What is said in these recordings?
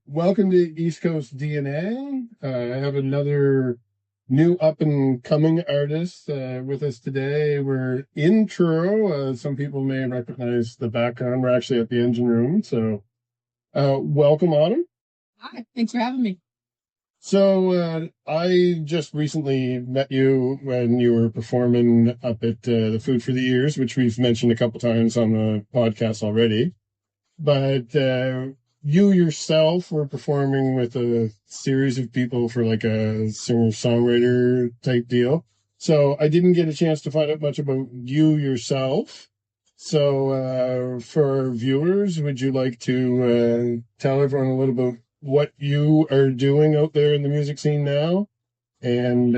Welcome to East Coast DNA. I have another new up and coming artist with us today. We're in Truro. Some people may recognize the background. We're actually at the engine room. So, welcome, Autumn. Hi, thanks for having me. So, I just recently met you when you were performing up at the Food for the Ears, which we've mentioned a couple times on the podcast already. But you yourself were performing with a series of people for like a singer-songwriter type deal. So I didn't get a chance to find out much about you yourself. So for our viewers, would you like to tell everyone a little bit what you are doing out there in the music scene now? And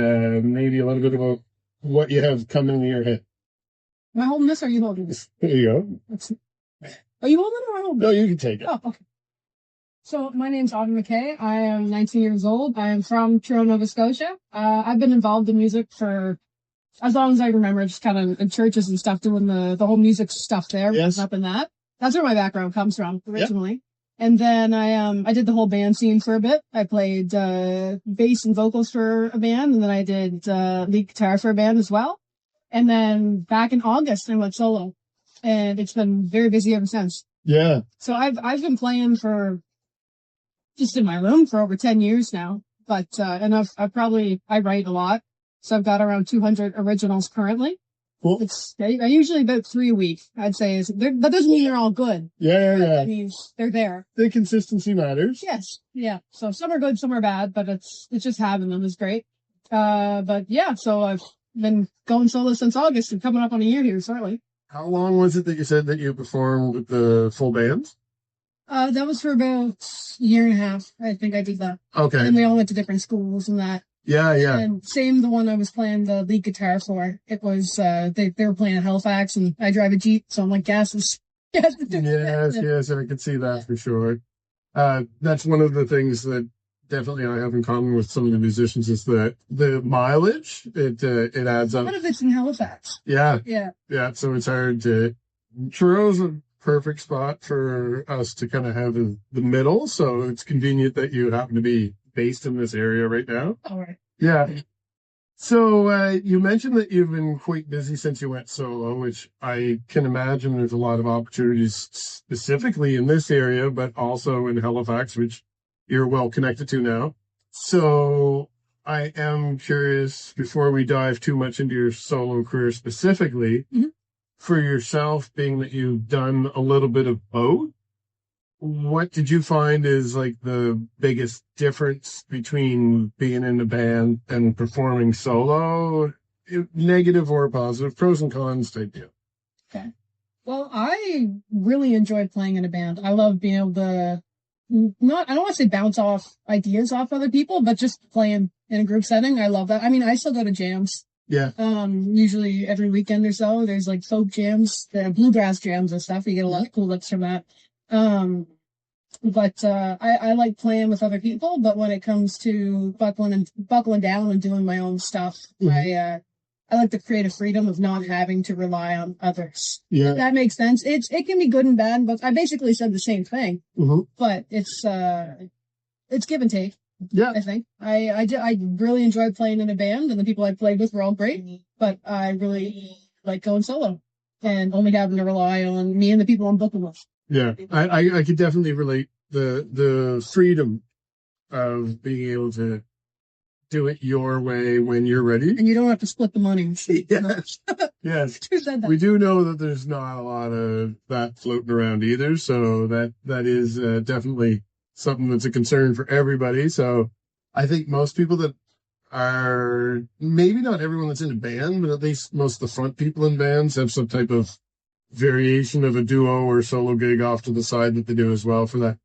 maybe a little bit about what you have coming into your head. Am I holding this or are you holding this? There you go. Are you holding it or am I holding it? No, you can take it. Oh, okay. So my name's Autumn Mackay. I am 19 years old. I am from Truro, Nova Scotia. I've been involved in music for as long as I remember, just kind of in churches and stuff, doing the whole music stuff there. Yes. Up in that. That's where my background comes from originally. Yep. And then I did the whole band scene for a bit. I played bass and vocals for a band, and then I did lead guitar for a band as well. And then back in August, I went solo, and it's been very busy ever since. Yeah. So I've been playing for just in my room for over 10 years now, but and I write a lot, so I've got around 200 originals currently. Cool. I usually about 3 a week, I'd say. That doesn't mean they're all good. Yeah. That means they're there. The consistency matters. Yes, yeah. So some are good, some are bad, but it's just having them is great. But yeah, so I've been going solo since August and coming up on a year here shortly. How long was it that you said that you performed with the full band? That was for about a year and a half. I think I did that. Okay. And we all went to different schools and that. Yeah. And same, the one I was playing the lead guitar for. It was, they were playing at Halifax, and I drive a Jeep, so I'm like, gas is Yes, I could see that for sure. That's one of the things that definitely I have in common with some of the musicians is that the mileage, it adds up. None of it's in Halifax. Yeah. Yeah. So it's hard to, Truro's a perfect spot for us to kind of have in the middle. So it's convenient that you happen to be based in this area right now. All right. Yeah. So you mentioned that you've been quite busy since you went solo, which I can imagine there's a lot of opportunities specifically in this area, but also in Halifax, which you're well connected to now. So I am curious, before we dive too much into your solo career specifically, for yourself, being that you've done a little bit of both, what did you find is like the biggest difference between being in a band and performing solo? Negative or positive, pros and cons type deal. Okay. Well, I really enjoyed playing in a band. I love being able to I don't want to say bounce off ideas off other people, but just playing in a group setting. I love that. I mean, I still go to jams. Yeah. Usually every weekend or so, there's like folk jams, the bluegrass jams and stuff. You get a lot of cool looks from that. But I like playing with other people, but when it comes to buckling down and doing my own stuff, I like the creative freedom of not having to rely on others. Yeah. If that makes sense. It can be good and bad, but I basically said the same thing. But it's give and take. Yeah. I think I really enjoyed playing in a band, and the people I played with were all great, but I really like going solo and only having to rely on me and the people I'm booking with. Yeah. I could definitely relate the freedom of being able to do it your way when you're ready. And you don't have to split the money. Yes. Yes. Who said that? We do know that there's not a lot of that floating around either. So that is definitely something that's a concern for everybody. So I think most people that are, maybe not everyone that's in a band, but at least most of the front people in bands have some type of variation of a duo or solo gig off to the side that they do as well for that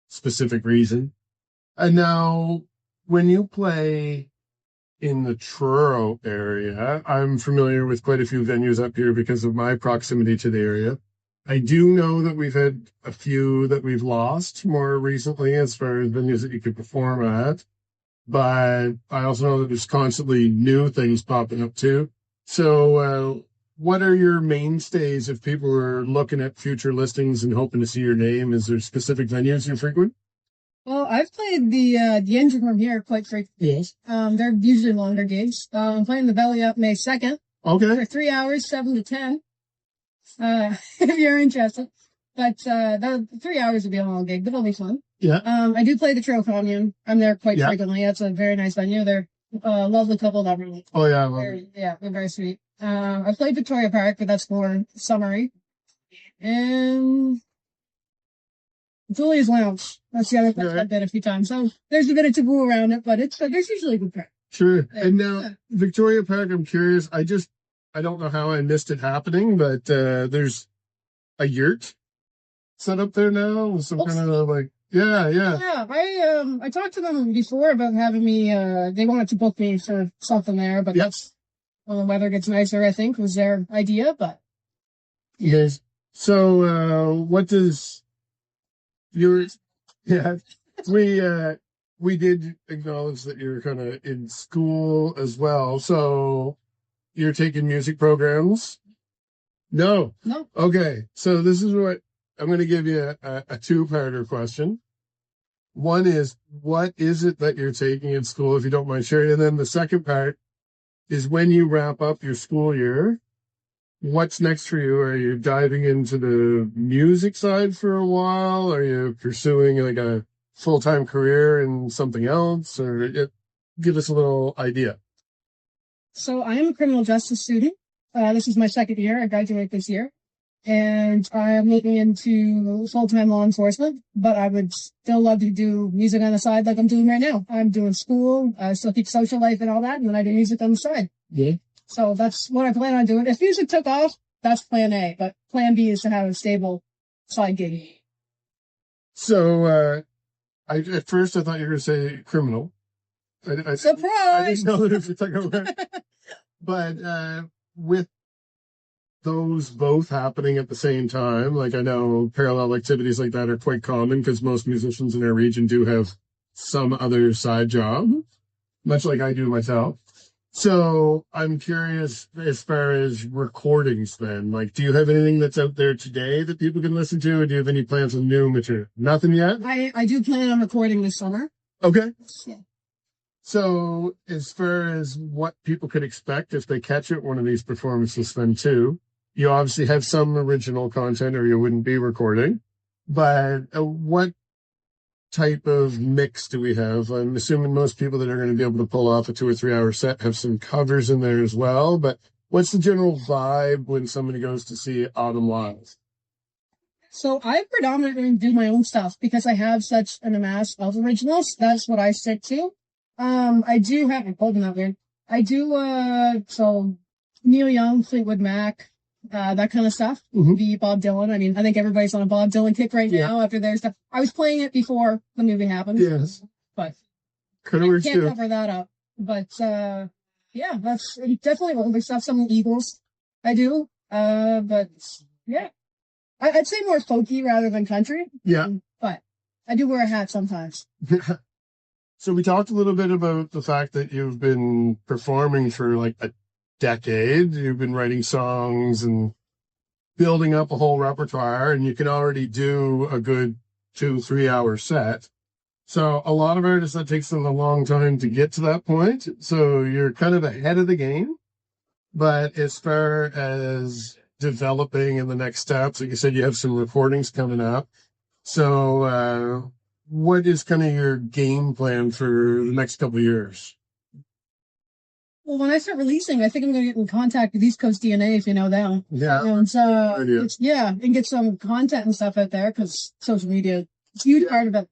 specific reason. And now, when you play in the Truro area, I'm familiar with quite a few venues up here because of my proximity to the area. I do know that we've had a few that we've lost more recently as far as venues that you could perform at. But I also know that there's constantly new things popping up too. So what are your mainstays if people are looking at future listings and hoping to see your name? Is there specific venues you frequent? Well, I've played the engine room here quite frequently. Yes. They're usually longer gigs. I'm playing the Belly Up May 2nd Okay. for 3 hours, 7 to 10. If you're interested. But the 3 hours would be a long gig, but it'll be fun. Yeah. I do play the Truro Commune. I'm there quite Yeah. frequently. That's a very nice venue. They're a lovely couple that really. Oh yeah, I love it. Yeah, they're very sweet. I played Victoria Park, but that's more summery. And Julia's Lounge. That's the other place Right. I've been a few times. So there's a bit of taboo around it, but it's there's usually a good crowd. Sure. Yeah. And now Victoria Park, I'm curious. I don't know how I missed it happening, but there's a yurt set up there now with some kind of like yeah. Yeah, I talked to them before about having me. They wanted to book me for something there, but Yep. that's when the weather gets nicer. I think was their idea, but Yes. So what does your yeah we did acknowledge that you're kind of in school as well. So you're taking music programs? No. no. Okay. So this is what I'm going to give you a two-parter question. One is, what is it that you're taking in school, if you don't mind sharing? And then the second part is, when you wrap up your school year, what's next for you? Are you diving into the music side for a while? Are you pursuing like a full-time career in something else? Or give us a little idea. So I am a criminal justice student. This is my second year. I graduate this year. And I'm looking into full-time law enforcement, but I would still love to do music on the side like I'm doing right now. I'm doing school, I still keep social life and all that, and then I do music on the side. Yeah. So that's what I plan on doing. If music took off, that's plan A, but plan B is to have a stable side gig. So at first I thought you were going to say criminal. I Surprise! didn't know that if you took over. But with those both happening at the same time, like I know parallel activities like that are quite common because most musicians in our region do have some other side job, much like I do myself. So I'm curious, as far as recordings then, like, do you have anything that's out there today that people can listen to, or do you have any plans on new material? Nothing yet? I do plan on recording this summer. Okay. Yeah. So as far as what people could expect if they catch it one of these performances then too, you obviously have some original content or you wouldn't be recording, but what type of mix do we have? I'm assuming most people that are going to be able to pull off a 2 or 3 hour set have some covers in there as well, but what's the general vibe when somebody goes to see Autumn live? So I predominantly do my own stuff because I have such an amass of originals. That's what I stick to. I do have, I'm holding that weird. I do, so Neil Young, Fleetwood Mac, that kind of stuff. Mhm. The Bob Dylan. I mean, I think everybody's on a Bob Dylan kick right now after their stuff. I was playing it before the movie happened. Yes. But Could have worked can't too. cover that up. But, yeah, that's definitely older stuff. Some of the Eagles I do. But yeah, I'd say more folky rather than country. Yeah. But I do wear a hat sometimes. So we talked a little bit about the fact that you've been performing for like a decade. You've been writing songs and building up a whole repertoire, and you can already do a good 2-3 hour set. So a lot of artists, that takes them a long time to get to that point. So you're kind of ahead of the game. But as far as developing in the next steps, like you said, you have some recordings coming up. So what is kind of your game plan for the next couple of years? Well, when I start releasing, I think I'm going to get in contact with East Coast DNA, if you know them. Yeah. And and get some content and stuff out there because social media is a huge part of it.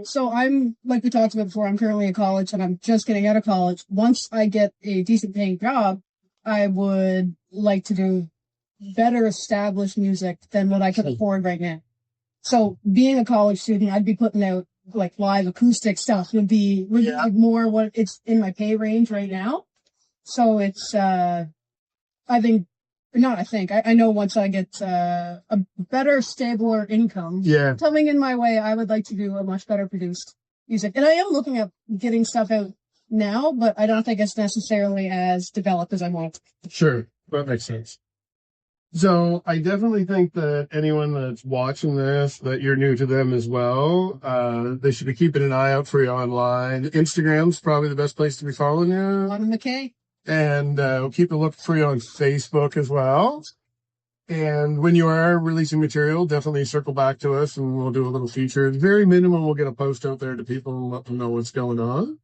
So I'm, like we talked about before, I'm currently in college and I'm just getting out of college. Once I get a decent paying job, I would like to do better established music than what I can afford right now. So being a college student, I'd be putting out like live acoustic stuff would be like more what it's in my pay range right now. So it's, I know once I get a better, stabler income coming in my way, I would like to do a much better produced music. And I am looking at getting stuff out now, but I don't think it's necessarily as developed as I want. Sure, that makes sense. So I definitely think that anyone that's watching this, that you're new to them as well, they should be keeping an eye out for you online. Instagram's probably the best place to be following you. Autumn Mackay. And we'll keep a look for you on Facebook as well. And when you are releasing material, definitely circle back to us and we'll do a little feature. At very minimum, we'll get a post out there to people and let them know what's going on.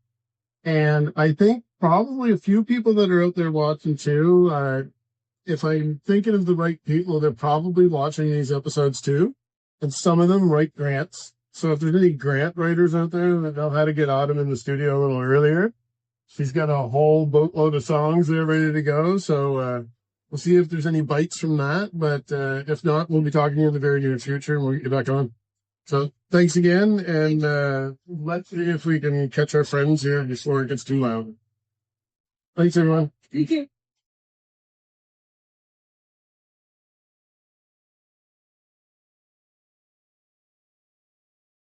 And I think probably a few people that are out there watching too, if I'm thinking of the right people, they're probably watching these episodes too. And some of them write grants. So if there's any grant writers out there that know how to get Autumn in the studio a little earlier, she's got a whole boatload of songs there ready to go. So we'll see if there's any bites from that. But if not, we'll be talking to you in the very near future and we'll get you back on. So thanks again. And let's see if we can catch our friends here before it gets too loud. Thanks, everyone. Thank you.